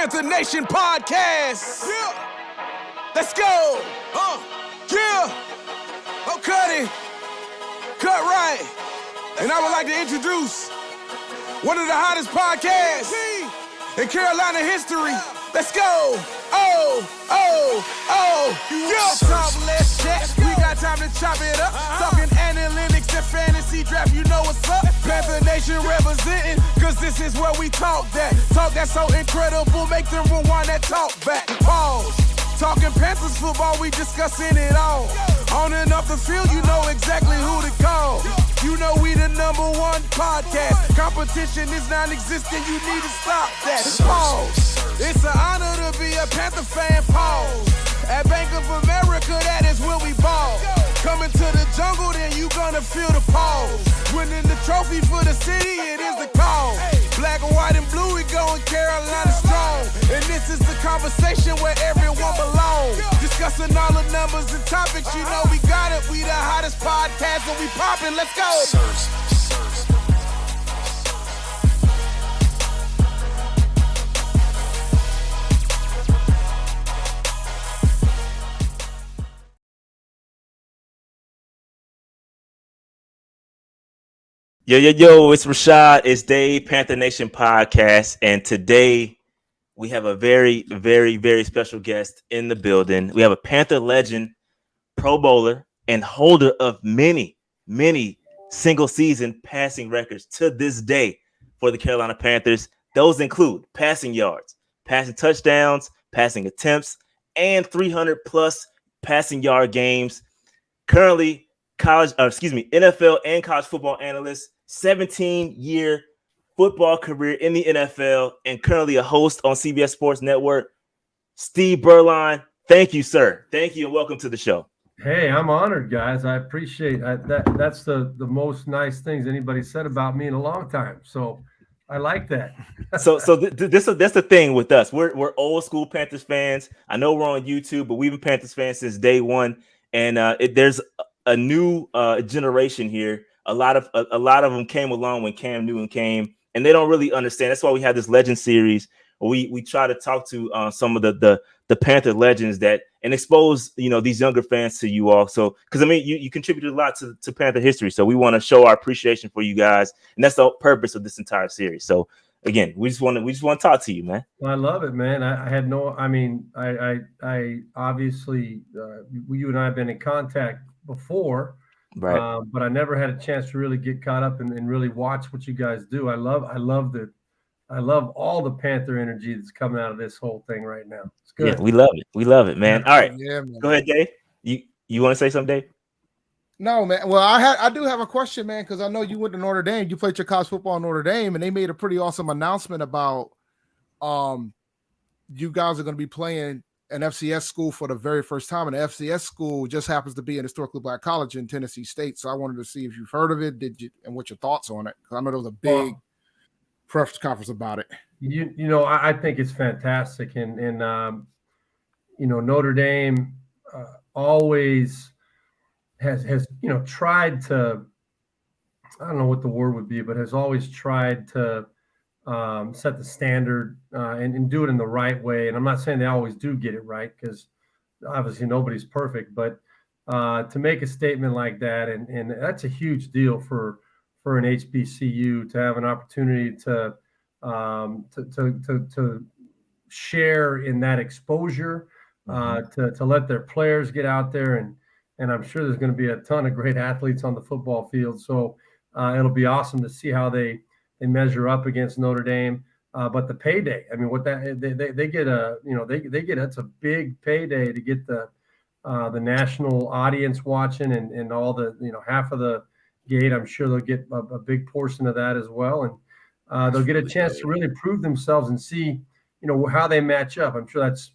Panther Nation podcast. Yeah. Let's go. Yeah. Oh, cut it. Cut right. And I would like to introduce one of the hottest podcasts in Carolina history. Let's go. Yeah. Talk less chat. We got time to chop it up. Talking analytics and fantasy draft. You know what's up. Panther Nation representing. Cause this is where we talk that. Talk that's so incredible. Make them rewind that talk back. Pause. Talking Panthers football, we discussing it all. On and off the field, you know exactly who to call. You know we the #1 podcast. Competition is non-existent, you need to stop that. Pause. It's an honor to be a Panther fan. Pause. At Bank of America, that is where we ball. Coming to the jungle, then you gonna feel the pause. Winning the trophy for the city, it is the call. Black, white, and blue, we going Carolina strong. And this is the conversation where everyone belongs. Discussing all the numbers and topics, you know we got it. We the hottest podcast, and we poppin'. Let's go. Yo, it's Rashad. It's Dave, Panther Nation podcast. And today we have a very, very, very special guest in the building. We have a Panther legend, Pro Bowler, and holder of many, many single season passing records to this day for the Carolina Panthers. Those include passing yards, passing touchdowns, passing attempts, and 300 plus passing yard games. Currently, NFL and college football analyst, 17-year football career in the NFL, and currently a host on CBS Sports Network. Steve Beuerlein, thank you, sir. Thank you, and welcome to the show. Hey, I'm honored, guys. I appreciate that. That's the most nice things anybody said about me in a long time. So I like that. That's the thing with us. We're old school Panthers fans. I know we're on YouTube, but we've been Panthers fans since day one. And there's a new generation here. A lot of them came along when Cam Newton came, and they don't really understand. That's why we have this Legend series. We try to talk to some of the Panther legends that and expose these younger fans to you all. So because you contributed a lot to Panther history, so we want to show our appreciation for you guys, and that's the purpose of this entire series. So again, we just want to talk to you, man. I love it, man. I obviously you and I have been in contact before. Right. But I never had a chance to really get caught up and really watch what you guys do. I love all the Panther energy that's coming out of this whole thing right now. It's good. Yeah, we love it. We love it, man. All right. Yeah, man. Go ahead, Dave. You want to say something, Dave? No, man. Well, I do have a question, man, because I know you went to Notre Dame. You played your college football in Notre Dame, and they made a pretty awesome announcement about you guys are going to be playing an FCS school for the very first time, and the FCS school just happens to be an historically black college in Tennessee State. So I wanted to see if you've heard of it, and what your thoughts on it, because I know there was a big press conference about it. I think it's fantastic, and Notre Dame always has tried to, I don't know what the word would be, but has always tried to set the standard and do it in the right way. And I'm not saying they always do get it right, because obviously nobody's perfect, but to make a statement like that, and that's a huge deal for an HBCU to have an opportunity to share in that exposure, to let their players get out there. And I'm sure there's going to be a ton of great athletes on the football field. So it'll be awesome to see how they measure up against Notre Dame, but the payday. I mean, what that they get it's a big payday to get the national audience watching, and all the half of the gate. I'm sure they'll get a big portion of that as well, and they'll get a chance to really prove themselves and see how they match up. I'm sure that's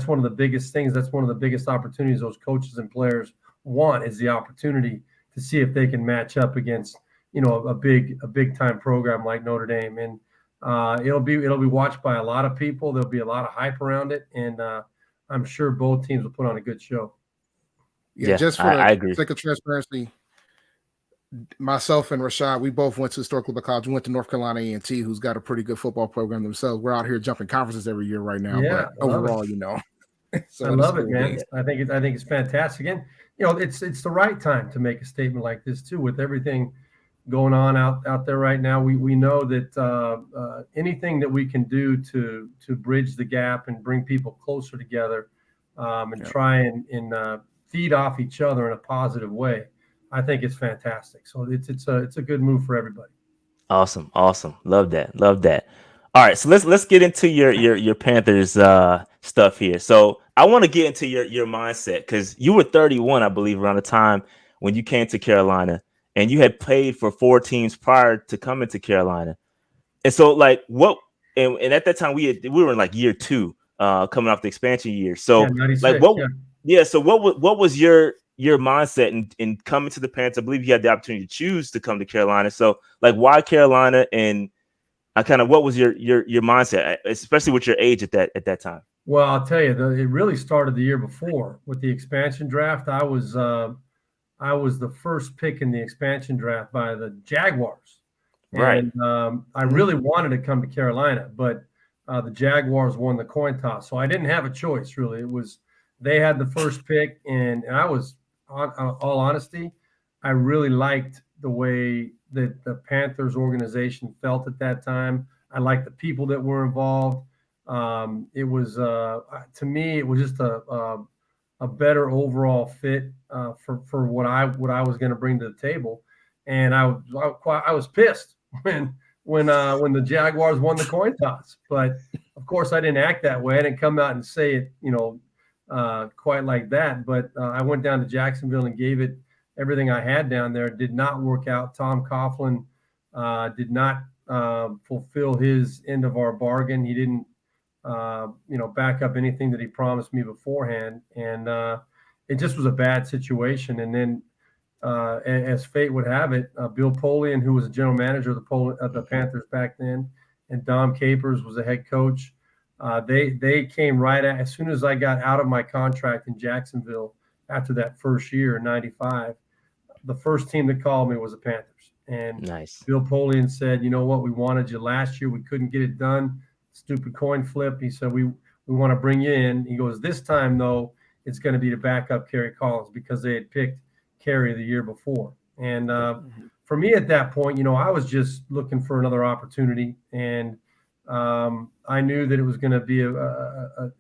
one of the biggest things. That's one of the biggest opportunities those coaches and players want, is the opportunity to see if they can match up against a big time program like Notre Dame. And it'll be watched by a lot of people. There'll be a lot of hype around it, and I'm sure both teams will put on a good show. Yeah, just for I agree. sake of transparency, myself and Rashad, we both went to historical college. We went to North Carolina A&T, who's got a pretty good football program themselves. We're out here jumping conferences every year right now. Yeah, but overall, so I love it, man. I think it's fantastic. And it's the right time to make a statement like this too, with everything going on out there right now. We know that anything that we can do to bridge the gap and bring people closer together, and try and feed off each other in a positive way, I think it's fantastic. So it's a good move for everybody. Awesome. Love that. All right, so let's get into your Panthers stuff here. So I want to get into your mindset, because you were 31, I believe, around the time when you came to Carolina, and you had played for 4 teams prior to coming to Carolina. And so, like, what? And at that time, we were in like year 2, coming off the expansion year. So, 96, like, what? Yeah. So, what was your mindset in coming to the Panthers? I believe you had the opportunity to choose to come to Carolina. So, like, why Carolina? And what was your mindset, especially with your age at that time? Well, I'll tell you, it really started the year before with the expansion draft. I was the first pick in the expansion draft by the Jaguars. Right. And I really wanted to come to Carolina, but the Jaguars won the coin toss. So I didn't have a choice, really. They had the first pick, and I was, all honesty, I really liked the way that the Panthers organization felt at that time. I liked the people that were involved. It was, to me, it was just a better overall fit for what I was going to bring to the table. And I was pissed when the Jaguars won the coin toss. But of course, I didn't act that way. I didn't come out and say it, quite like that. But I went down to Jacksonville and gave it everything I had down there. It did not work out. Tom Coughlin did not fulfill his end of our bargain. He didn't, back up anything that he promised me beforehand. And it just was a bad situation. And then, as fate would have it, Bill Polian, who was the general manager of the Panthers back then, and Dom Capers was the head coach. They came as soon as I got out of my contract in Jacksonville after that first year in '95. The first team that called me was the Panthers. And nice. Bill Polian said, "You know what? We wanted you last year. We couldn't get it done. Stupid coin flip." He said, we want to bring you in. He goes, "This time, though, it's going to be to back up Kerry Collins," because they had picked Kerry the year before. And for me at that point, I was just looking for another opportunity. And I knew that it was going to be a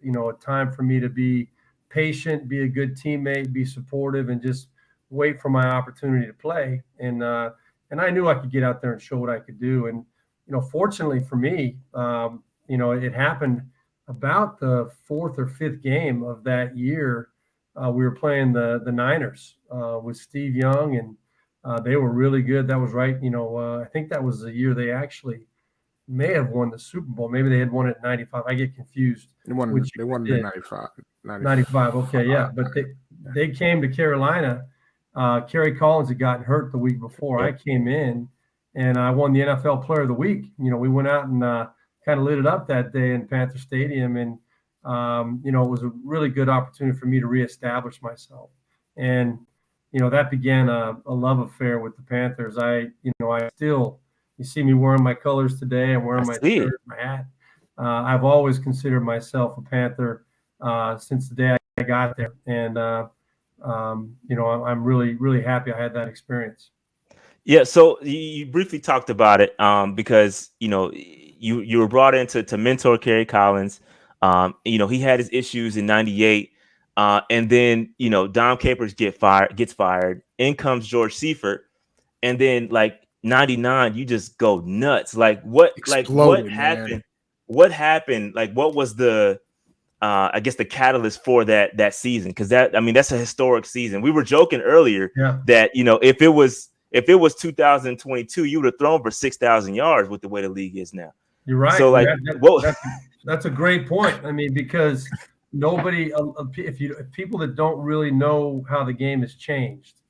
time for me to be patient, be a good teammate, be supportive, and just wait for my opportunity to play. And I knew I could get out there and show what I could do. And, fortunately for me, it happened about the 4th or 5th game of that year. We were playing the Niners with Steve Young, and they were really good. That was right. I think that was the year they actually may have won the Super Bowl. Maybe they had won it in '95. I get confused. They won in '95. 95. Okay, yeah. But they came to Carolina. Kerry Collins had gotten hurt the week before. I came in, and I won the NFL Player of the Week. We went out and kind of lit it up that day in Panther Stadium, and it was a really good opportunity for me to reestablish myself. And that began a love affair with the Panthers. I still, you see me wearing my colors today. I'm wearing my shirt, my hat. I've always considered myself a Panther since the day I got there, and I'm really, really happy I had that experience. Yeah, so you briefly talked about it because you were brought in to mentor Kerry Collins. He had his issues in '98, and then Dom Capers gets fired. In comes George Seifert, and then like '99, you just go nuts. Like what happened? Man. What happened? Like what was the I guess the catalyst for that season? Because that's a historic season. We were joking earlier that if it was 2022, you would have thrown for 6,000 yards with the way the league is now. You're right. So that's a great point. Because nobody, if people that don't really know how the game has changed,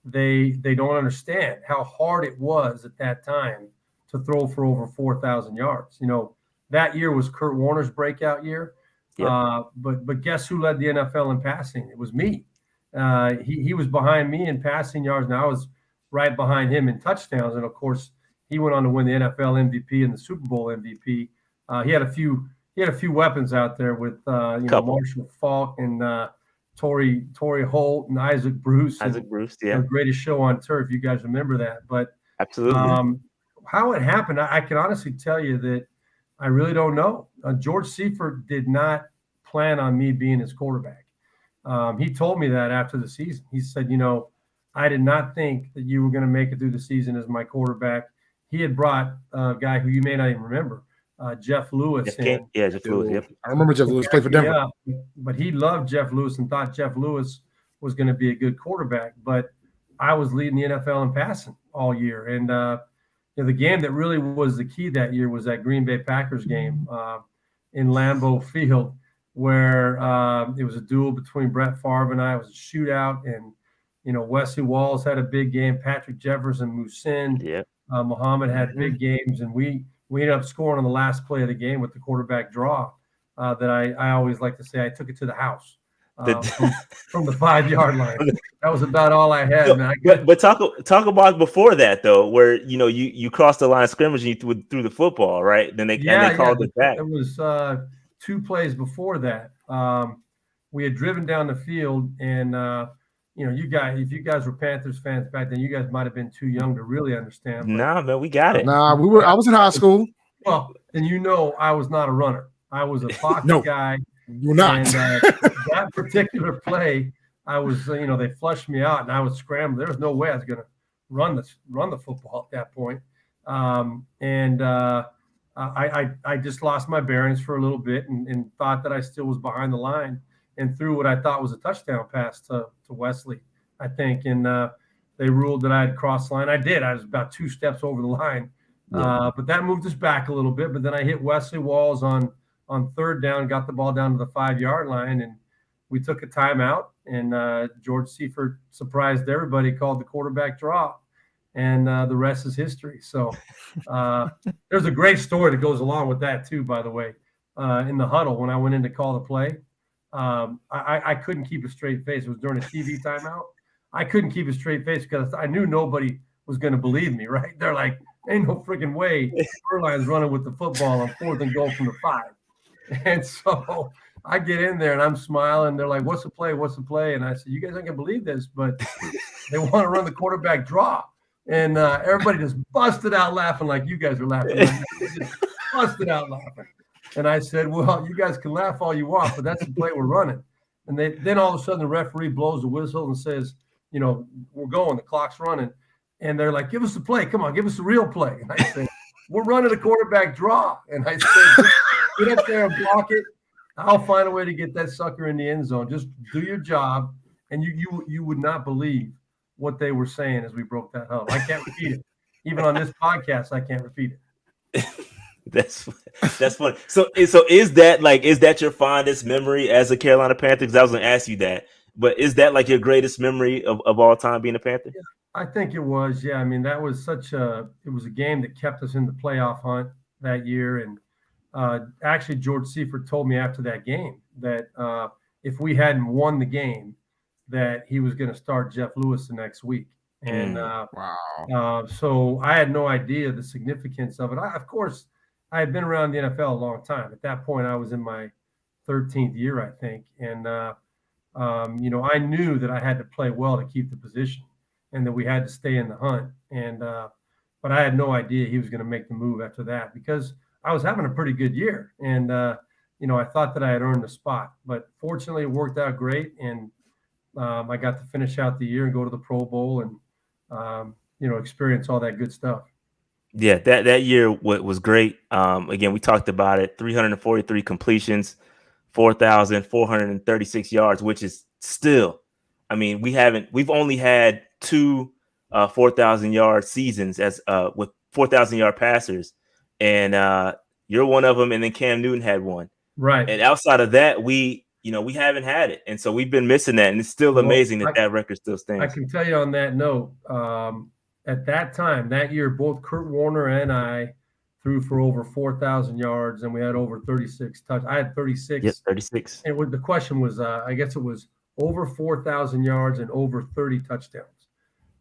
they don't understand how hard it was at that time to throw for over 4,000 yards. That year was Kurt Warner's breakout year. Yep. But guess who led the NFL in passing? It was me. He was behind me in passing yards, and I was right behind him in touchdowns. And of course, he went on to win the NFL MVP and the Super Bowl MVP. He had a few weapons out there with Marshall Faulk and Torrey Holt and Isaac Bruce. Yeah. The greatest show on turf. You guys remember that. But absolutely. How it happened, I can honestly tell you that I really don't know. George Seifert did not plan on me being his quarterback. He told me that after the season. He said, I did not think that you were going to make it through the season as my quarterback. He had brought a guy who you may not even remember, Jeff Lewis. Jeff Lewis. Yep. I remember Jeff Lewis played for Denver. Yeah, but he loved Jeff Lewis and thought Jeff Lewis was going to be a good quarterback. But I was leading the NFL in passing all year. And the game that really was the key that year was that Green Bay Packers game in Lambeau Field, where it was a duel between Brett Favre and I. It was a shootout. And, Wesley Walls had a big game. Patrick Jefferson, Musin. Yep. Muhammad had big games, and we ended up scoring on the last play of the game with the quarterback draw that I always like to say I took it to the house from the 5-yard line. That was about all I had, man. But talk about before that though, where you crossed the line of scrimmage and you threw the football, right? Then they called it back. It was 2 plays before that. We had driven down the field, and if you guys were Panthers fans back then, you guys might have been too young to really understand. Nah, man, we got it. Nah, I was in high school. Well, then I was not a runner. I was a pocket guy. You're not. And that particular play, I was, they flushed me out, and I was scrambling. There was no way I was going to run the football at that point. I just lost my bearings for a little bit and thought that I still was behind the line, and threw what I thought was a touchdown pass to Wesley, I think. And they ruled that I had crossed the line. I did. I was about 2 steps over the line. But that moved us back a little bit. But then I hit Wesley Walls on 3rd down, got the ball down to the 5-yard line, and we took a timeout. And George Seifert surprised everybody, called the quarterback draw. And the rest is history. So there's a great story that goes along with that, too, by the way. In the huddle, when I went in to call the play, I couldn't keep a straight face. It was during a TV timeout. I couldn't keep a straight face because I knew nobody was going to believe me, right? They're like, ain't no freaking way Beuerlein's running with the football on 4th and goal from the 5. And so I get in there and I'm smiling. They're like, what's the play? What's the play? And I said, you guys aren't going to believe this, but they want to run the quarterback draw. And everybody just busted out laughing like you guys are laughing. Just busted out laughing. And I said, well, you guys can laugh all you want, but that's the play we're running. And then all of a sudden the referee blows the whistle and says, we're going, the clock's running. And they're like, give us the play. Come on, give us the real play. And I said, we're running a quarterback draw. And I said, get up there and block it. I'll find a way to get that sucker in the end zone. Just do your job. And you would not believe what they were saying as we broke that huddle. I can't repeat it. Even on this podcast, I can't repeat it. That's funny. So is that your fondest memory as a Carolina Panther? Because I was going to ask you that, but is that like your greatest memory of all time being a Panther? Yeah, I think it was. Yeah, I mean that was it was a game that kept us in the playoff hunt that year. And actually, George Seifert told me after that game that if we hadn't won the game, that he was going to start Jeff Lewis the next week. And wow. So I had no idea the significance of it. Of course, I had been around the NFL a long time. At that point, I was in my 13th year, I think. And, I knew that I had to play well to keep the position and that we had to stay in the hunt. And but I had no idea he was going to make the move after that because I was having a pretty good year. And, I thought that I had earned the spot. But fortunately, it worked out great. And I got to finish out the year and go to the Pro Bowl and, experience all that good stuff. Yeah, that year was great. Again, we talked about it, 343 completions, 4,436 yards, which is still, I mean, we've only had 2 4,000-yard seasons as with 4,000-yard passers. And you're one of them. And then Cam Newton had one. Right. And outside of that, we haven't had it. And so we've been missing that. And it's still amazing that record still stands. I can tell you on that note, at that time, that year, both Kurt Warner and I threw for over 4,000 yards, and we had over 36 touchdowns. I had 36. Yes, 36. And the question was, I guess it was over 4,000 yards and over 30 touchdowns.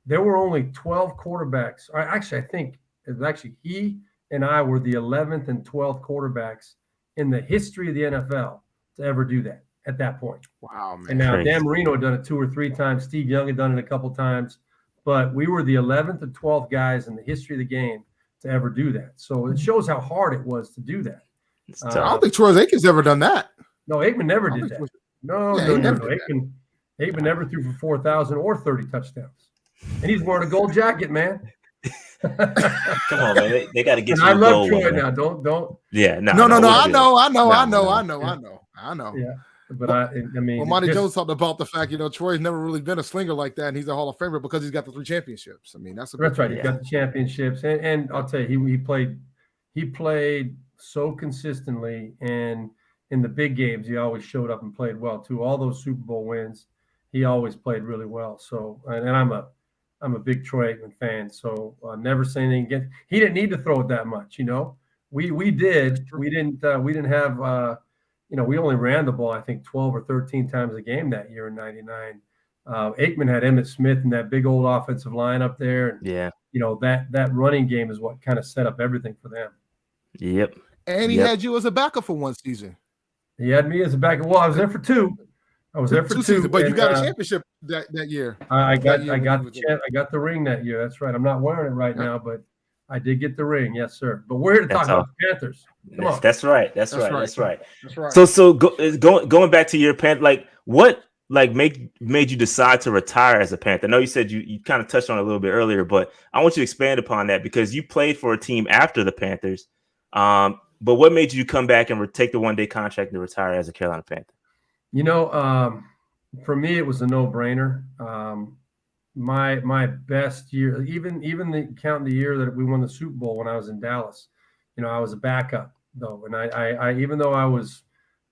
there were only 12 quarterbacks. I think it was actually he and I were the 11th and 12th quarterbacks in the history of the NFL to ever do that at that point. Wow, man. And now Crazy. Dan Marino had done it 2 or 3 times. Steve Young had done it a couple times. But we were the 11th and 12th guys in the history of the game to ever do that. So it shows how hard it was to do that. It's I tough. don't think Troy Aikman's ever done that. No, Aikman never I don't did think that. Troy- No. Yeah, he never did Aikman never threw for 4,000 or 30 touchdowns. And he's wearing a gold jacket, man. Come on, man. They got to get And you I a love goal Troy one, now. man. Don't. Yeah, No. we'll I do it. know. I know. Yeah. But I mean, Well, Monty just- Jones talked about the fact, Troy's never really been a slinger like that, and he's a Hall of Famer because he's got the 3 championships. I mean, that's right. thing. He got the championships, and I'll tell you, he played so consistently, and in the big games, he always showed up and played well too. All those Super Bowl wins, he always played really well. So, and I'm a big Troy Aikman fan. So never say anything against. He didn't need to throw it that much, We did. We didn't have. We only ran the ball, I think, 12 or 13 times a game that year in '99. Aikman had Emmitt Smith and that big old offensive line up there. And, Yeah. That running game is what kind of set up everything for them. Yep. And he had you as a backup for one season. He had me as a backup. Well, I was there for 2. I was there for 2 seasons, but you and, got a championship that year. I got the ring that year. That's right. I'm not wearing it right now, but I did get the ring. Yes, sir. But we're here to talk about the Panthers. Come on. That's right. That's right. That's right. So going back to your Panther, what made you decide to retire as a Panther? I know you said you kind of touched on it a little bit earlier, but I want you to expand upon that because you played for a team after the Panthers. But what made you come back and take the 1-day contract and retire as a Carolina Panther? For me, it was a no-brainer. My best year, even counting the year that we won the Super Bowl when I was in Dallas, I was a backup though, and I even though I was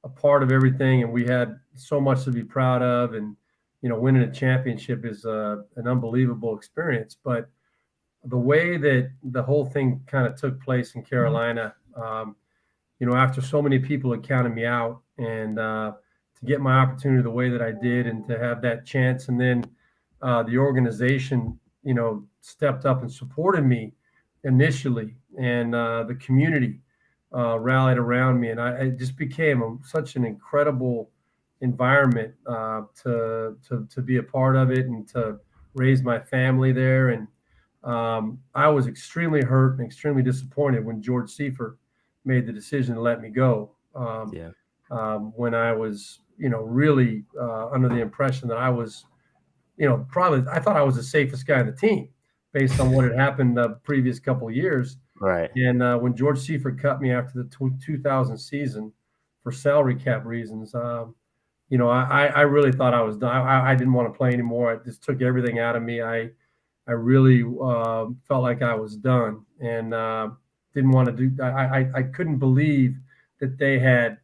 a part of everything and we had so much to be proud of, and winning a championship is an unbelievable experience. But the way that the whole thing kind of took place in Carolina, after so many people had counted me out, and to get my opportunity the way that I did, and to have that chance, and then the organization, stepped up and supported me initially, and the community rallied around me, and it just became such an incredible environment to be a part of it and to raise my family there. And I was extremely hurt and extremely disappointed when George Seifert made the decision to let me go. When I was, really under the impression that I was, I thought I was the safest guy on the team based on what had happened the previous couple of years. Right. And when George Seifert cut me after the 2000 season for salary cap reasons, I really thought I was done. I didn't want to play anymore. It just took everything out of me. I really felt like I was done, and didn't want to do. I couldn't believe that they had,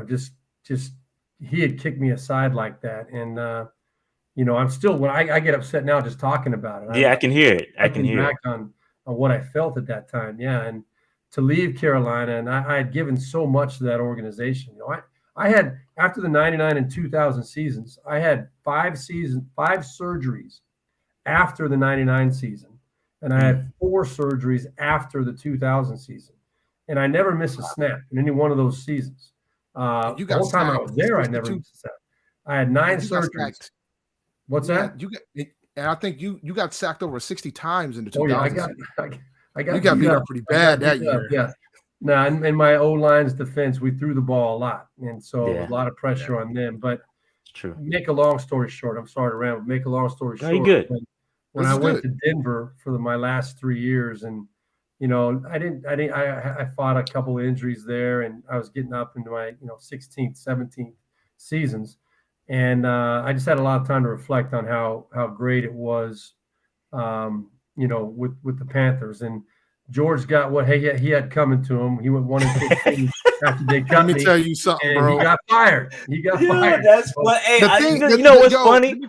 just he had kicked me aside like that. And I'm still, when I get upset now just talking about it. Yeah, I can hear it. I can hear back on what I felt at that time. Yeah, and to leave Carolina, and I had given so much to that organization. I had, after the 99 and 2000 seasons, I had 5 surgeries after the 99 season, and I had 4 surgeries after the 2000 season, and I never missed a snap in any one of those seasons. The whole time I was there, I never missed a snap. I had 9 surgeries. What's that? And I think you got sacked over 60 times in the 2000s. Oh, yeah, I got you got beat up pretty bad that year. Yeah. No, in my O-line's defense, we threw the ball a lot, and so a lot of pressure on them. But true. Make a long story short, I'm sorry to ramble. Make a long story short. Good. When I went to Denver for my last 3 years, and I fought a couple of injuries there, and I was getting up into my 16th, 17th seasons. And I just had a lot of time to reflect on how great it was, with the Panthers. And George got what he had coming to him. He went 1-15 after they cut me. Let me tell you something, bro. He got fired. Fired. That's what. Hey, what's funny?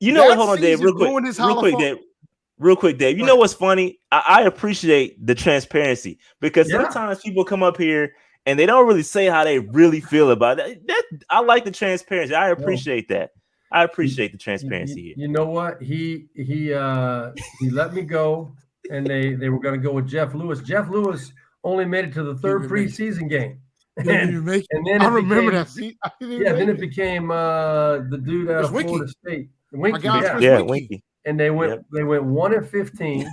Hold on, Dave. Real quick, Dave. You know what's funny? I appreciate the transparency, because sometimes people come up here and they don't really say how they really feel about it. I like the transparency. I appreciate that. I appreciate the transparency here. You know what? He let me go, and they were going to go with Jeff Lewis. Jeff Lewis only made it to the third preseason game. Didn't even make it. And then I remember that. Then it became the dude out of Florida State. Winky, Winky. And they went 1-15,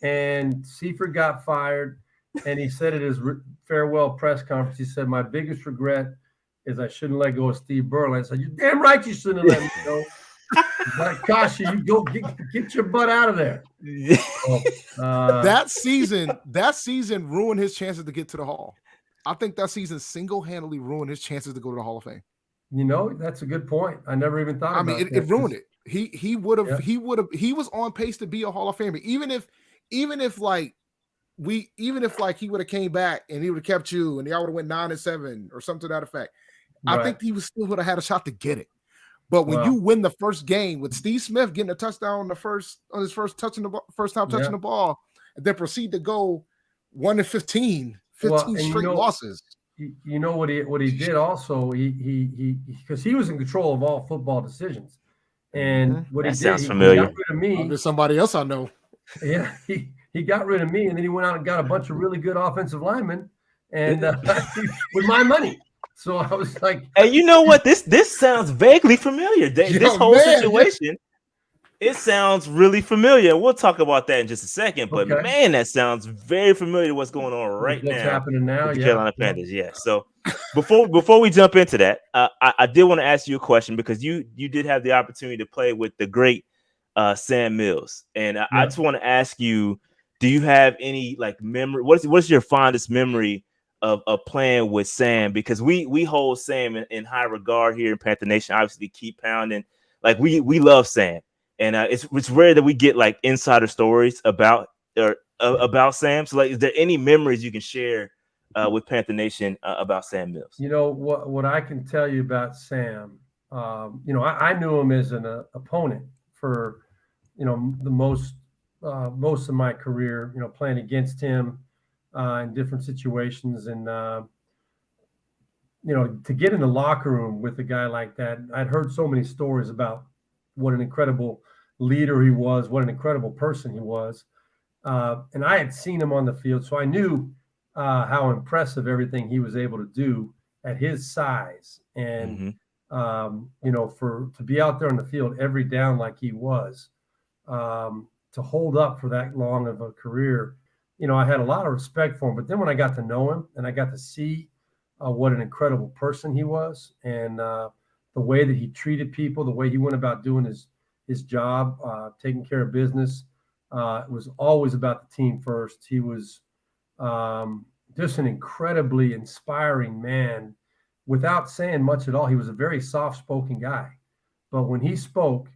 and Seifert got fired. And he said at his farewell press conference, he said, "My biggest regret is I shouldn't let go of Steve Beuerlein." I said, "You're damn right you shouldn't have let me go. That cost you. You go get your butt out of there." That season ruined his chances to get to the Hall. I think that season single-handedly ruined his chances to go to the Hall of Fame. You know, that's a good point. I never even thought about it. It ruined it. He was on pace to be a Hall of Famer. Even if he would have came back and he would have kept you and y'all would have went 9-7 or something to that effect. Right. I think he still would have had a shot to get it. But when you win the first game with Steve Smith getting a touchdown on his first time touching the ball, and then proceed to go 1-15 straight losses. You know what he did also, he because he was in control of all football decisions. And what he did, sounds familiar. He got rid of me. There's somebody else I know. Yeah, he got rid of me, and then he went out and got a bunch of really good offensive linemen, and with my money. So I was like, "Hey, you know what? This sounds vaguely familiar. This whole situation, it sounds really familiar. We'll talk about that in just a second. But man, that sounds very familiar to what's going on right now. What's happening now? With the Carolina Panthers. Yeah. So before we jump into that, I did want to ask you a question because you did have the opportunity to play with the great Sam Mills, and I just want to ask you, do you have any memory? What's your fondest memory of playing with Sam? Because we hold Sam in high regard here in Panther Nation. Obviously, keep pounding. We love Sam, and it's rare that we get insider stories about Sam. So is there any memories you can share with Panther Nation about Sam Mills? You know what I can tell you about Sam. I knew him as an opponent for the most of my career. Playing against him in different situations, and to get in the locker room with a guy like that, I'd heard so many stories about what an incredible leader he was, what an incredible person he was, and I had seen him on the field, so I knew how impressive everything he was able to do at his size, and to be out there on the field every down like he was, to hold up for that long of a career. I had a lot of respect for him, but then when I got to know him and I got to see what an incredible person he was, and the way that he treated people, the way he went about doing his job, taking care of business, it was always about the team first. He was just an incredibly inspiring man without saying much at all. He was a very soft-spoken guy, but when he spoke,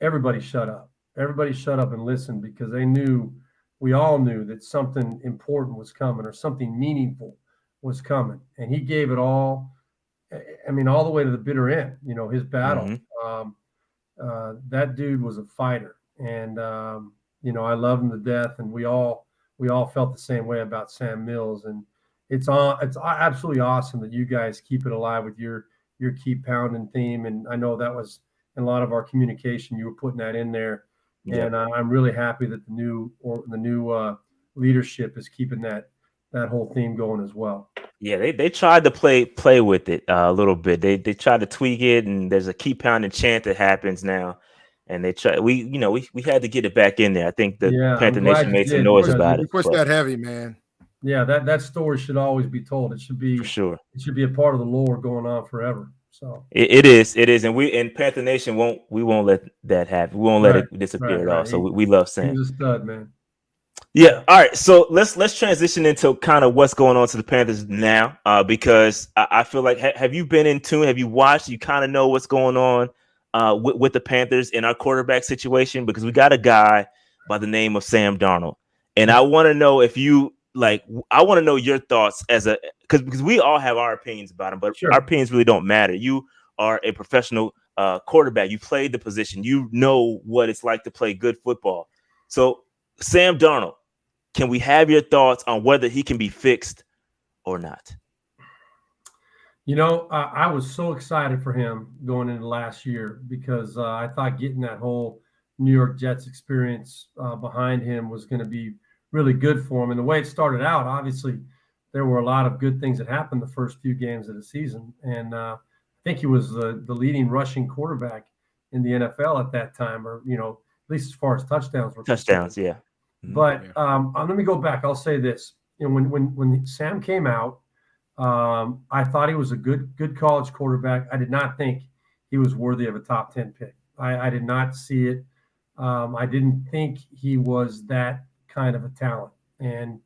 everybody shut up. Everybody shut up and listened because we all knew that something important was coming or something meaningful was coming. And he gave it all, all the way to the bitter end, his battle. That dude was a fighter. And, I love him to death. And we all felt the same way about Sam Mills. And it's absolutely awesome that you guys keep it alive with your Keep Pounding theme. And I know that was in a lot of our communication, you were putting that in there. Yeah. And I'm really happy that the new leadership is keeping that whole theme going as well. Yeah, they tried to play with it a little bit. They tried to tweak it, and there's a Keep Pounding chant that happens now. And they try. We had to get it back in there. I think the Panther Nation made some noise about it. You pushed that heavy, man. Yeah, that story should always be told. It should be for sure. It should be a part of the lore going on forever. So it is, and we in Panther Nation won't let that happen. We won't let it disappear at all. So we love Sam. He's a stud, man. Yeah. All right. So let's transition into kind of what's going on to the Panthers now, because I feel like have you been in tune? Have you watched? You kind of know what's going on with the Panthers in our quarterback situation, because we got a guy by the name of Sam Darnold, and I want to know if you I want to know your thoughts because we all have our opinions about him, but our opinions really don't matter. You are a professional quarterback. You played the position. You know what it's like to play good football. So Sam Darnold, can we have your thoughts on whether he can be fixed or not? I was so excited for him going into last year because I thought getting that whole New York Jets experience behind him was going to be really good for him. And the way it started out, obviously, there were a lot of good things that happened the first few games of the season. And I think he was the leading rushing quarterback in the NFL at that time, or, at least as far as touchdowns were Touchdowns, concerned. yeah. Mm-hmm. But let me go back. I'll say this. When Sam came out, I thought he was a good college quarterback. I did not think he was worthy of a top 10 pick. I did not see it. I didn't think he was that kind of a talent. And,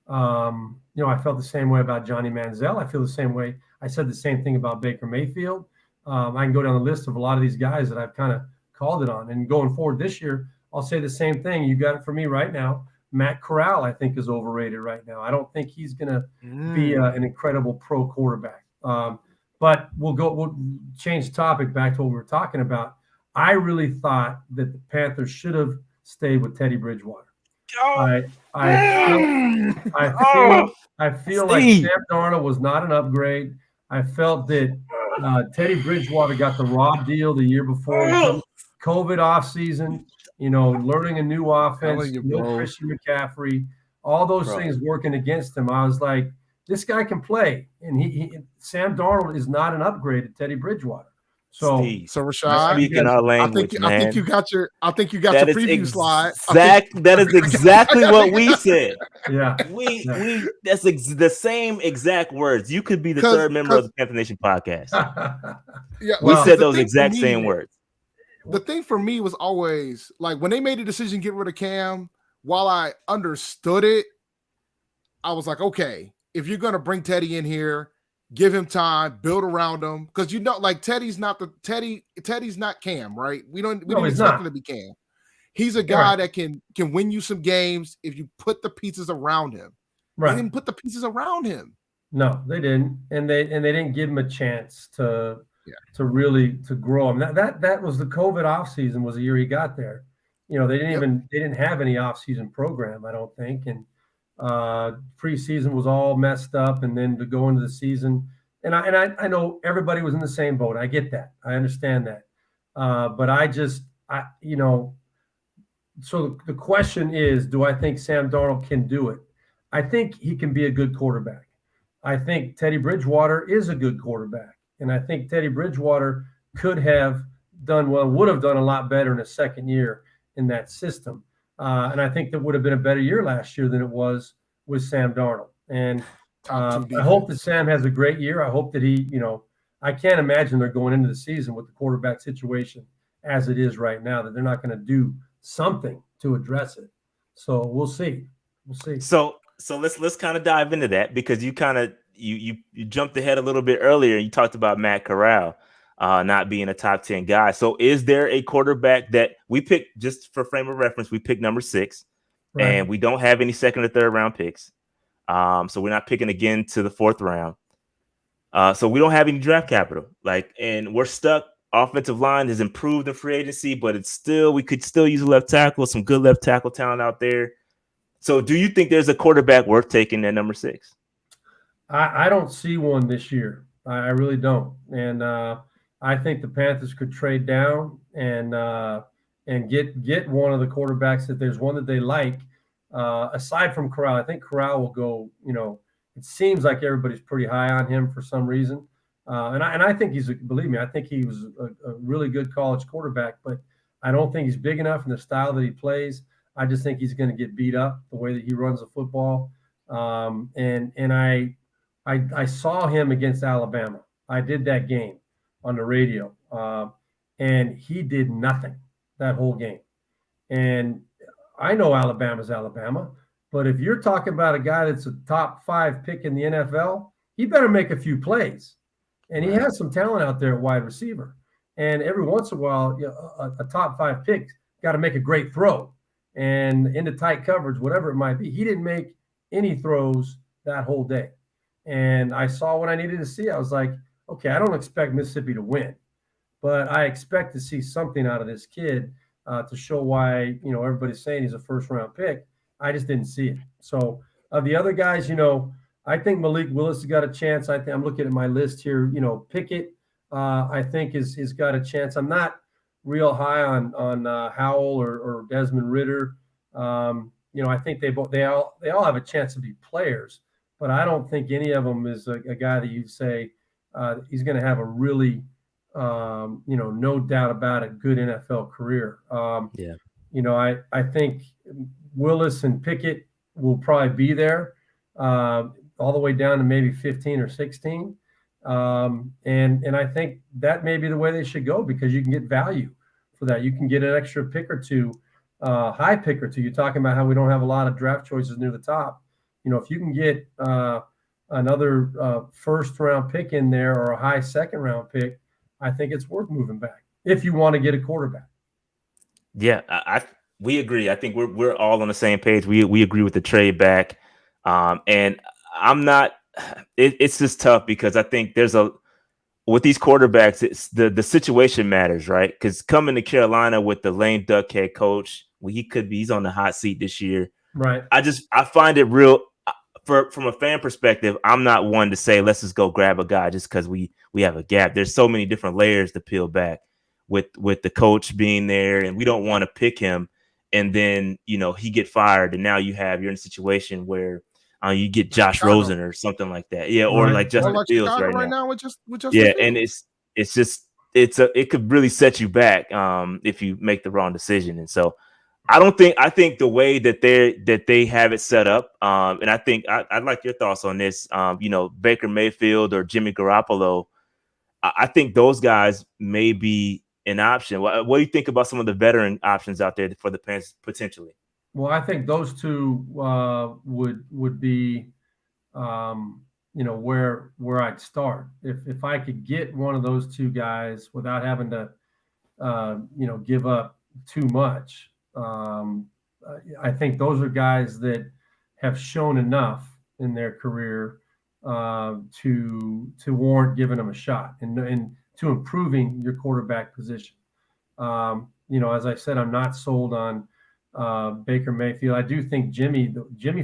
I felt the same way about Johnny Manziel. I feel the same way. I said the same thing about Baker Mayfield. I can go down the list of a lot of these guys that I've kind of called it on. And going forward this year, I'll say the same thing. You got it for me right now. Matt Corral, I think, is overrated right now. I don't think he's going to be an incredible pro quarterback. But we'll change the topic back to what we were talking about. I really thought that the Panthers should have stayed with Teddy Bridgewater. I feel like Sam Darnold was not an upgrade. I felt that Teddy Bridgewater got the raw deal the year before, COVID offseason, learning a new offense, no Christian McCaffrey, all those things working against him. I was like, this guy can play. And Sam Darnold is not an upgrade to Teddy Bridgewater. So Rashad, speaking our language, I think you got your preview slide. That is exactly what we said. Yeah, that's the same exact words. You could be the third member of the Panther Nation podcast. We said those exact same words. The thing for me was always like when they made the decision to get rid of Cam. While I understood it, I was like, okay, if you're gonna bring Teddy in here, give him time, build around him, because Teddy's not Cam, right? We don't expect him to be Cam. He's a guy that can win you some games if you put the pieces around him. Right. They didn't put the pieces around him. No, they didn't, and they didn't give him a chance to really grow him. That was the COVID offseason was the year he got there. They didn't have any offseason program, I don't think, and preseason was all messed up, and then to go into the season, and I know everybody was in the same boat. I get that, I understand that, but so the question is, do I think Sam Darnold can do it? I think he can be a good quarterback. I think Teddy Bridgewater is a good quarterback, and I think Teddy Bridgewater would have done a lot better in his second year in that system. And I think that would have been a better year last year than it was with Sam Darnold. And I hope that Sam has a great year. I hope that he, I can't imagine they're going into the season with the quarterback situation as it is right now, that they're not going to do something to address it. So we'll see. So let's kind of dive into that, because you kind of you jumped ahead a little bit earlier. You talked about Matt Corral not being a top 10 guy. So is there a quarterback that we picked, just for frame of reference, we picked number 6, right, and we don't have any second or third round picks. So we're not picking again to the 4th round. So we don't have any draft capital, and we're stuck. Offensive line has improved in free agency, but we could still use a left tackle, some good left tackle talent out there. So do you think there's a quarterback worth taking at number 6? I don't see one this year. I really don't. And I think the Panthers could trade down and get one of the quarterbacks, that there's one that they like. Aside from Corral, I think Corral will go, it seems like everybody's pretty high on him for some reason. And I think believe me, I think he was a really good college quarterback, but I don't think he's big enough in the style that he plays. I just think he's going to get beat up the way that he runs the football. And I saw him against Alabama. I did that game on the radio, and he did nothing that whole game. And I know Alabama's Alabama, but if you're talking about a guy that's a top 5 pick in the NFL, he better make a few plays. And he has some talent out there at wide receiver. And every once in a while, a top 5 pick got to make a great throw and into tight coverage, whatever it might be. He didn't make any throws that whole day. And I saw what I needed to see. I was like, okay, I don't expect Mississippi to win, but I expect to see something out of this kid to show why, everybody's saying he's a first-round pick. I just didn't see it. So the other guys, I think Malik Willis has got a chance. I'm looking at my list here. Pickett, I think is got a chance. I'm not real high on Howell or Desmond Ridder. I think they all have a chance to be players, but I don't think any of them is a guy that you'd say he's going to have a really, no doubt about it, good NFL career. I think Willis and Pickett will probably be there all the way down to maybe 15 or 16. And I think that may be the way they should go, because you can get value for that. You can get an extra pick or two, high pick or two. You're talking about how we don't have a lot of draft choices near the top. If you can get another first round pick in there or a high second round pick, I think it's worth moving back if you want to get a quarterback. Yeah, we agree. I think we're all on the same page. We agree with the trade back. And I'm not. It's just tough because I think with these quarterbacks, it's the situation matters, right? Because coming to Carolina with the lame duck head coach, he's on the hot seat this year, right? I find it real. From a fan perspective, I'm not one to say let's just go grab a guy just because we have a gap. There's so many different layers to peel back with the coach being there, and we don't want to pick him and then he get fired, and now you're in a situation where you get Josh Chicago. Rosen or something like that, or like Justin Fields Chicago right now with Justin yeah, Fields. And it could really set you back if you make the wrong decision, and so. I think the way that they have it set up, and I think I'd like your thoughts on this. Baker Mayfield or Jimmy Garoppolo, I think those guys may be an option. What do you think about some of the veteran options out there for the Panthers potentially? Well, I think those two would be, where I'd start. If I could get one of those two guys without having to, give up too much. I think those are guys that have shown enough in their career to warrant giving them a shot and to improving your quarterback position. As I said, I'm not sold on Baker Mayfield. I do think Jimmy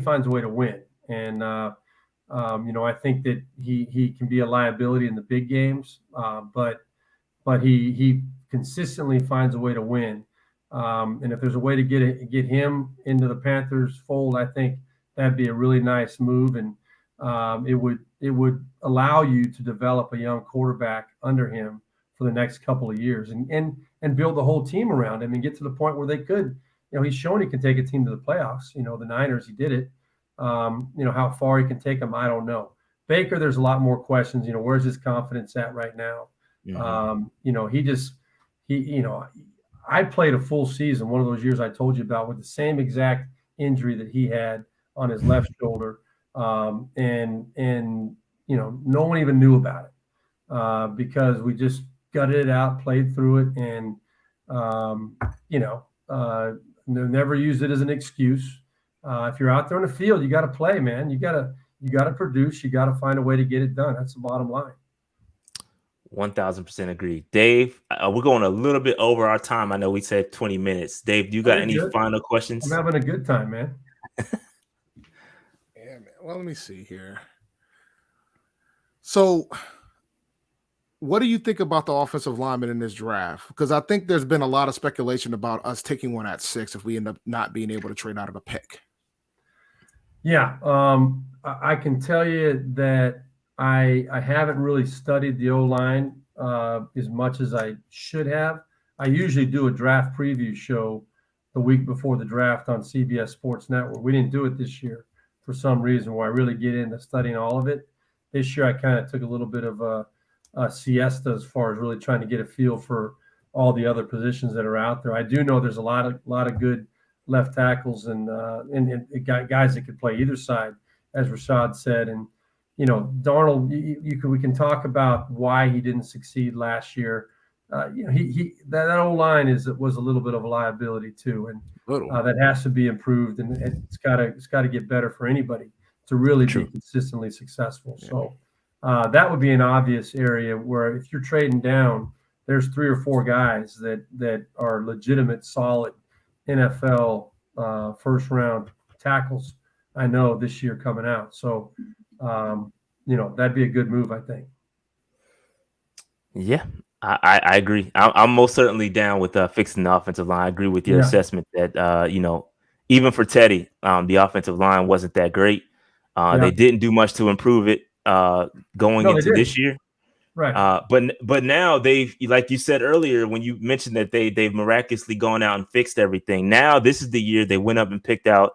finds a way to win, and I think that he can be a liability in the big games, but he consistently finds a way to win. And if there's a way to get him into the Panthers fold, I think that'd be a really nice move, and it would allow you to develop a young quarterback under him for the next couple of years, and build the whole team around him and get to the point where they could. He's shown he can take a team to the playoffs. The Niners, he did it. How far he can take them, I don't know. Baker, there's a lot more questions. Where's his confidence at right now? Mm-hmm. I played a full season, one of those years I told you about, with the same exact injury that he had on his left shoulder. And no one even knew about it because we just gutted it out, played through it, and, never used it as an excuse. If you're out there on the field, you got to play, man. You got to produce. You got to find a way to get it done. That's the bottom line. 1000% agree. Dave, we're going a little bit over our time. I know we said 20 minutes. Dave, do you got any final questions? I'm having a good time, man. Yeah, man. Well, let me see here. So, what do you think about the offensive lineman in this draft? Because I think there's been a lot of speculation about us taking one at 6 if we end up not being able to trade out of a pick. Yeah, I can tell you that I haven't really studied the O-line as much as I should have. I usually do a draft preview show the week before the draft on CBS Sports Network. We didn't do it this year for some reason, where I really get into studying all of it. This year I kind of took a little bit of a siesta as far as really trying to get a feel for all the other positions that are out there. I do know there's a lot of good left tackles and guys that could play either side, as Rashad said. And Darnold, we can talk about why he didn't succeed last year. That O-line was a little bit of a liability too, and that has to be improved, and it's got to get better for anybody to really be consistently successful. Yeah. So that would be an obvious area where if you're trading down, there's 3 or 4 guys that are legitimate, solid NFL first round tackles. I know this year coming out. So That'd be a good move, I think. Yeah, I agree. I'm most certainly down with fixing the offensive line. I agree with your assessment that even for Teddy, the offensive line wasn't that great. They didn't do much to improve it going into this year. Right. But now they've, like you said earlier, when you mentioned that they've miraculously gone out and fixed everything. Now this is the year they went up and picked up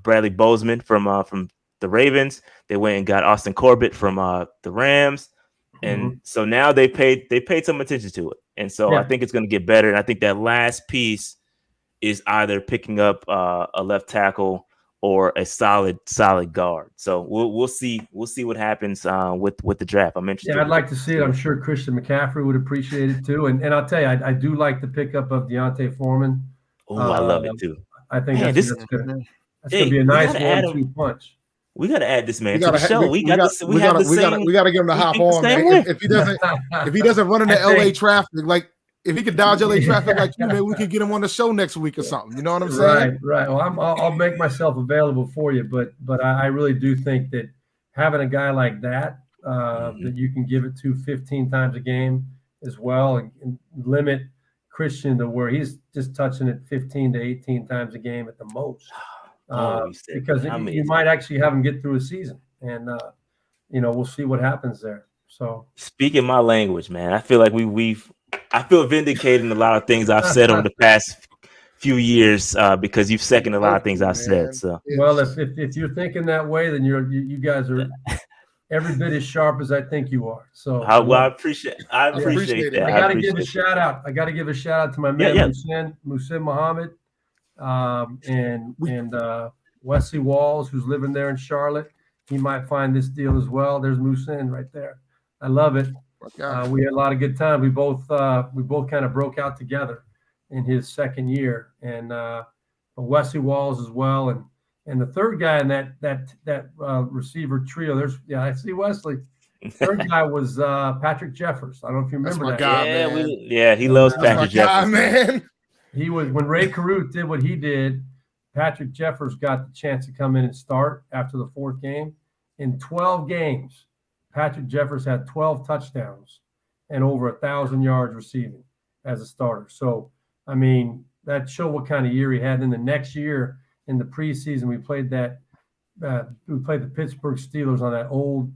Bradley Bozeman from the Ravens. They went and got Austin Corbett from the Rams, and so now they paid some attention to it, and so I think it's going to get better. And I think that last piece is either picking up a left tackle or a solid guard. So we'll see what happens with the draft. I'm interested. Yeah, I'd like to see it. I'm sure Christian McCaffrey would appreciate it too. And I'll tell you, I do like the pickup of Deontay Foreman. Oh, I love it too. I think that's going to be a nice 1-2 punch. We got to add this man to the show. We got to get him to hop on, man. If he doesn't run into LA traffic, like if he could dodge LA traffic like you, man, we could get him on the show next week or something. You know what I'm saying? Right. Well, I'll make myself available for you, but I really do think that having a guy like that that you can give it to 15 times a game as well, and limit Christian to where he's just touching it 15 to 18 times a game at the most. Because you might actually have him get through a season, and we'll see what happens there. So speaking my language, man, I feel like I feel vindicated in a lot of things I've said over the past few years because you've seconded a lot of things I've said. So well, if you're thinking that way, then you guys are every bit as sharp as I think you are. So I appreciate that. I got to give a shout out. I got to give a shout out to my man Muhsin Muhammad. And Wesley Walls, who's living there in Charlotte. He might find this deal as well. There's Muhsin right there. I love it. We had a lot of good time. We both kind of broke out together in his second year, and Wesley Walls as well, and the third guy in that receiver trio. I see Wesley. Third guy was Patrick Jeffers. I don't know if you remember that. Guy, man. He loves Patrick Jeffers, man. He was when Ray Caruth did what he did. Patrick Jeffers got the chance to come in and start after the fourth game. In 12 games, Patrick Jeffers had 12 touchdowns and over 1,000 yards receiving as a starter. So, I mean, that showed what kind of year he had. And then the next year in the preseason, we played the Pittsburgh Steelers on that old,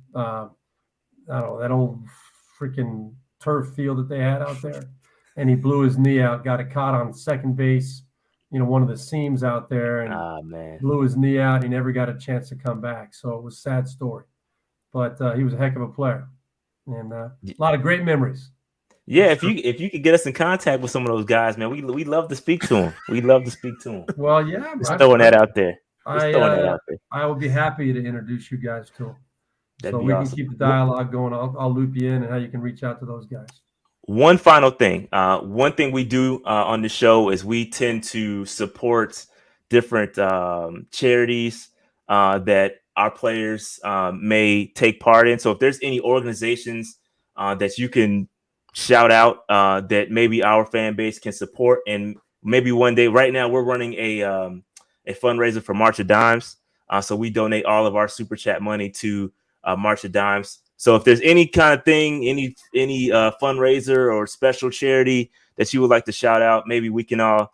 that old freaking turf field that they had out there. And he blew his knee out, got caught on second base, one of the seams out there, and blew his knee out. He never got a chance to come back. So it was a sad story. But he was a heck of a player, and a lot of great memories. Yeah, if you could get us in contact with some of those guys, man, we love to speak to them. We love to speak to them. Well, yeah, just throwing that out there. I would be happy to introduce you guys to them. That'd be awesome. Can keep the dialogue going. I'll loop you in and how you can reach out to those guys. One final thing. One thing we do on the show is we tend to support different charities that our players may take part in. So if there's any organizations that you can shout out that maybe our fan base can support, and maybe one day, right now we're running a fundraiser for March of Dimes. So we donate all of our super chat money to March of Dimes. So if there's any kind of thing, any fundraiser or special charity that you would like to shout out, maybe we can all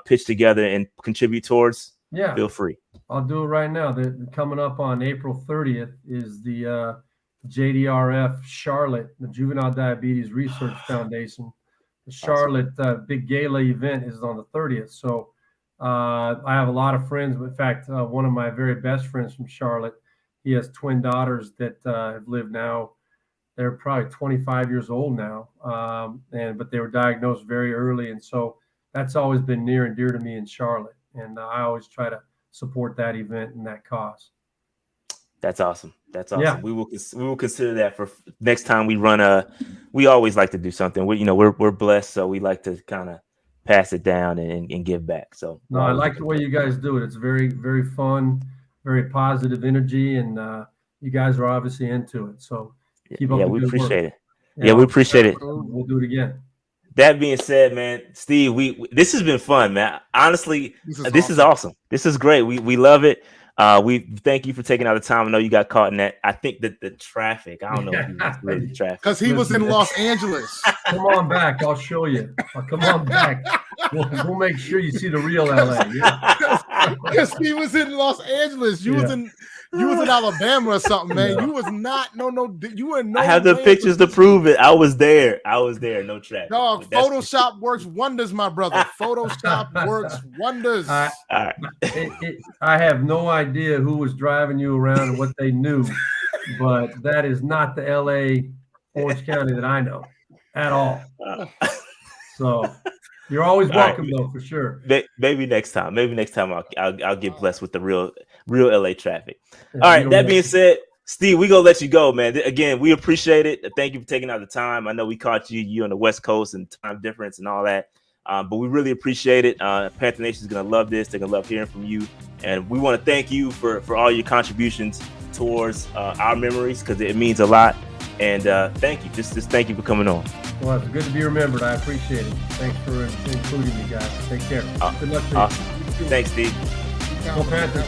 pitch together and contribute towards. Yeah, feel free. I'll do it right now. Coming up on April 30th is the JDRF Charlotte, the Juvenile Diabetes Research Foundation. The Charlotte big gala event is on the 30th. So I have a lot of friends. In fact, one of my very best friends from Charlotte, he has twin daughters that have lived now. They're probably 25 years old now, but they were diagnosed very early. And so that's always been near and dear to me in Charlotte. And I always try to support that event and that cause. That's awesome. Yeah. We will consider that for next time we run we always like to do something. We're blessed, so we like to kind of pass it down and give back. So no, I like the way you guys do it. It's very, very fun, very positive energy, and you guys are obviously into it. So keep up. We appreciate it. Yeah, we appreciate it. We'll do it again. That being said, man, Steve, this has been fun, man. Honestly, this is awesome. This is great. We love it. We thank you for taking out the time. I know you got caught in that. I think that the traffic. I don't know if he was really traffic because he was in Los Angeles. Come on back. I'll show you. Come on back. We'll make sure you see the real LA. Because he was in Los Angeles. You was in Alabama or something, man. Yeah. You was not. You were no. I have the pictures to prove it. I was there. No traffic. Dog, Photoshop works wonders, my brother. Photoshop works wonders. All right. I have no idea who was driving you around and what they knew, but that is not the LA Orange County that I know at all. So you're always welcome, though, for sure. Maybe next time. I'll get blessed with the real LA traffic. All right. That being said, Steve, we gonna let you go, man. Again, we appreciate it. Thank you for taking out the time. I know we caught you on the West Coast and time difference and all that. But we really appreciate it. Panther Nation is going to love this. They're going to love hearing from you. And we want to thank you for all your contributions towards our memories, because it means a lot. And thank you. Just thank you for coming on. Well, it's good to be remembered. I appreciate it. Thanks for including me, guys. Take care. Good luck to you. Thanks, Steve. Go Panthers.